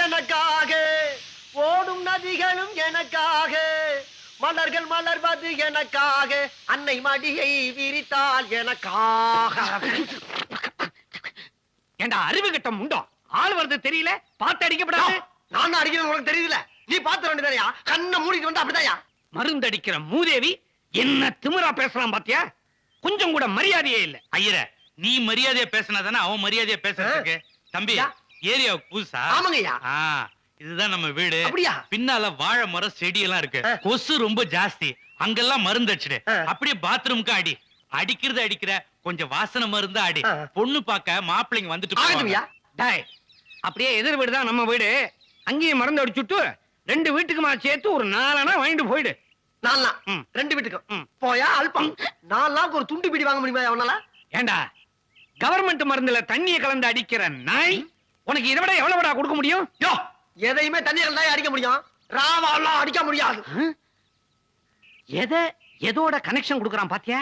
எனக்காக, ஓடும் நதிகளும் எனக்காக, மலர்கள் மலர்வது எனக்காக, அன்னை மடியை விரித்தால் எனக்காக. ஏண்டா அறிவு கட்டம் உண்டோ? ஆள் வருது தெரியல, பார்த்து அடிக்கப்படாது. நான் அடிக்கிறது உனக்கு தெரியல, நீ பார்த்து வேண்டியதாயா? கண்ணை மூடிட்டு வந்து அப்படிதாயா? மருந்தடிக்கிற மூதேவி என்ன திமிரா பேசலாம் பாத்தியா? கொஞ்சம் கூட மரியாதையே இல்ல. ஐயர, நீ மரியாதையா பேசினாதானே அவன் மரியாதையா பேசுறதுக்கு. தம்பி, ஏரியாவுக்கு புதுசா? ஆமாங்கய்யா. இதுதான் நம்ம வீடு. அப்படியா? பின்னால வாழை மரம் செடி எல்லாம் இருக்கு. கொசு ரொம்ப ஜாஸ்தி. அங்கெல்லாம் மருந்து அடிச்சுடு. அப்படியே பாத்ரூமுக்கு அடி. அடிக்கிறது அடிக்கிற, கொஞ்சம் வாசனை மருந்து அடி. பொண்ணு பாக்க மாப்பிள்ளைங்க வந்துட்டு போவாங்க. டேய், அப்படியே எதிர் வீடு தான் நம்ம வீடு. அங்கேயும் மருந்து அடிச்சுட்டு 2 வீட்டுக்குமா சேர்த்து ஒரு 4 அணா வாங்கிட்டு போயிடு. 4 2 வீட்டுக்கும் போயா அல்பம். 4 நாளுக்கு ஒரு துண்டு பீடி வாங்க முடியுமா அவனால? ஏண்டா, கவர்மெண்ட் மருந்துல தண்ணியை கலந்து அடிக்கிற நாய் உனக்கு இதை விட எவ்வளவுடா கொடுக்க முடியும்? யோ, எதையுமே தண்ணியை கலந்து அடிக்க முடியும், ராவாலாம் அடிக்க முடியாது. எதோட கனெக்ஷன் கொடுக்கறான் பாத்தியா?